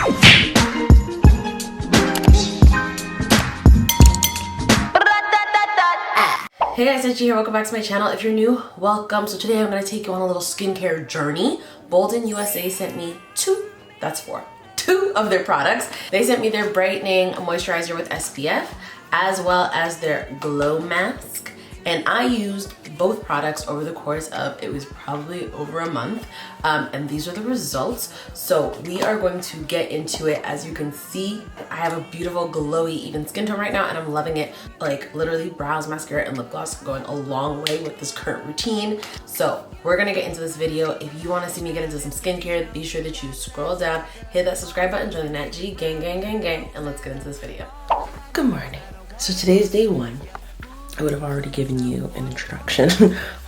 Hey guys, NATGEE here. Welcome back to my channel. If you're new, welcome. So today I'm going to take you on a little skincare journey. Bolden USA sent me two of their products. They sent me their brightening moisturizer with SPF as well as their glow mask. And I used both products over the course of, it was probably over a month. And these are the results. So we are going to get into it. As you can see, I have a beautiful glowy even skin tone right now and I'm loving it. Like literally brows, mascara, and lip gloss going a long way with this current routine. So we're gonna get into this video. If you wanna see me get into some skincare, be sure that you scroll down, hit that subscribe button, join the NATGEE gang, and let's get into this video. Good morning. So today's day one. I would have already given you an introduction,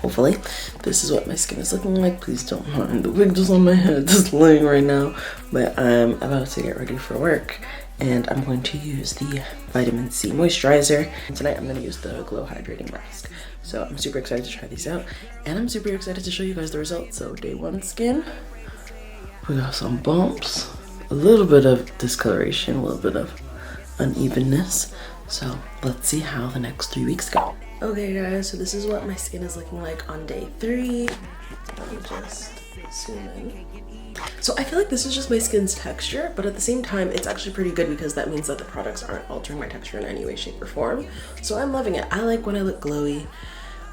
hopefully. This is what my skin is looking like. Please don't mind the wig just on my head just laying right now. But I'm about to get ready for work and I'm going to use the vitamin C moisturizer. And tonight I'm going to use the glow hydrating mask. So I'm super excited to try these out and I'm super excited to show you guys the results. So day one skin, we got some bumps, a little bit of discoloration, a little bit of unevenness. So let's see how the next 3 weeks go. Okay guys, so this is what my skin is looking like on day 3. Let me just zoom in. So I feel like this is just my skin's texture, but at the same time, it's actually pretty good because that means that the products aren't altering my texture in any way, shape, or form. So I'm loving it. I like when I look glowy.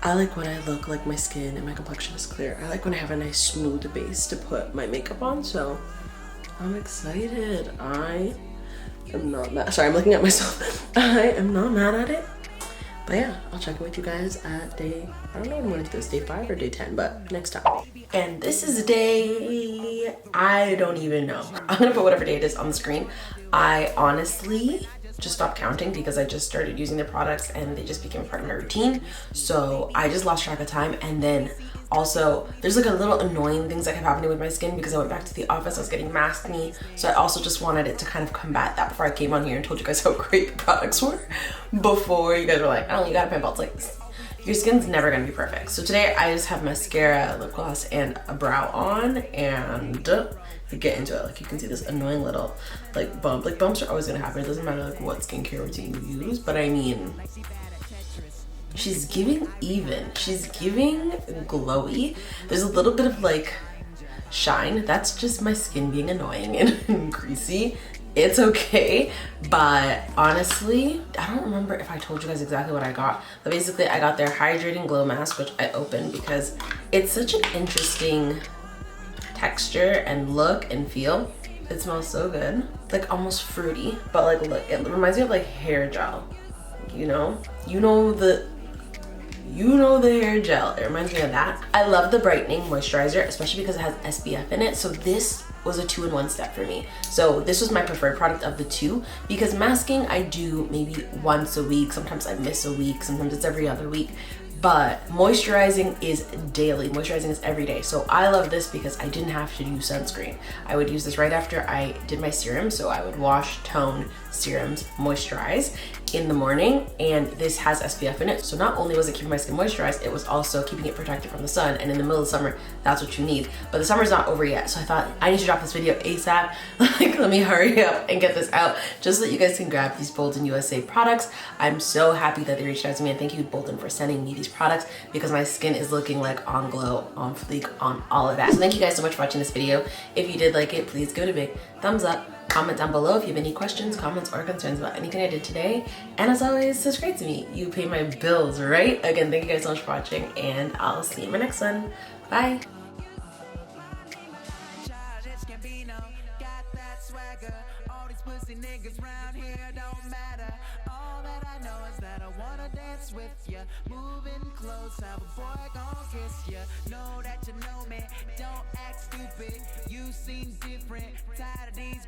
I like when I look like my skin and my complexion is clear. I like when I have a nice smooth base to put my makeup on, so I'm excited. I'm not mad. Sorry, I'm looking at myself. I am not mad at it. But yeah, I'll check in with you guys at day, I don't know when I'm gonna do this, day 5 or day 10, but next time. And this is day, I don't even know. I'm gonna put whatever day it is on the screen. I honestly just stopped counting because I just started using their products and they just became a part of my routine. So I just lost track of time. And then also there's like a little annoying things that kept happening with my skin because I went back to the office, I was getting masked knee. So I also just wanted it to kind of combat that before I came on here and told you guys how great the products were. Before you guys were like, oh, you got a pimple. It's like, your skin's never gonna be perfect. So today I just have mascara, lip gloss, and a brow on, and to get into it, like you can see this annoying little like bump. Like bumps are always gonna happen. It doesn't matter like what skincare routine you use, but I mean, she's giving even. She's giving glowy. There's a little bit of like shine. That's just my skin being annoying and greasy. It's okay, but honestly, I don't remember if I told you guys exactly what I got, but basically I got their hydrating glow mask, which I opened because it's such an interesting texture and look and feel. It smells so good, like almost fruity, but like look, it reminds me of like hair gel, you know the hair gel. It reminds me of that. I love the brightening moisturizer, especially because it has SPF in it. So this was a 2-in-1 step for me. So this was my preferred product of the two because masking I do maybe once a week. Sometimes I miss a week. Sometimes it's every other week. But moisturizing is daily. Moisturizing is every day. So I love this because I didn't have to do sunscreen. I would use this right after I did my serum. So I would wash, tone, serums, moisturize in the morning, and this has SPF in it. So not only was it keeping my skin moisturized, it was also keeping it protected from the sun. And in the middle of the summer, that's what you need. But the summer's not over yet. So I thought I need to drop this video ASAP. Like, let me hurry up and get this out just so that you guys can grab these Bolden USA products. I'm so happy that they reached out to me, and thank you Bolden for sending me these products because my skin is looking like on glow, on fleek, on all of that. So thank you guys so much for watching this video. If you did like it, please give it a big thumbs up. Comment down below if you have any questions, comments, or concerns about anything I did today. And as always, subscribe to me. You pay my bills, right? Again, thank you guys so much for watching, and I'll see you in my next one. Bye. With you, moving close, have a boy gon' kiss you. Know that you know me, don't act stupid. You seem different, tired of these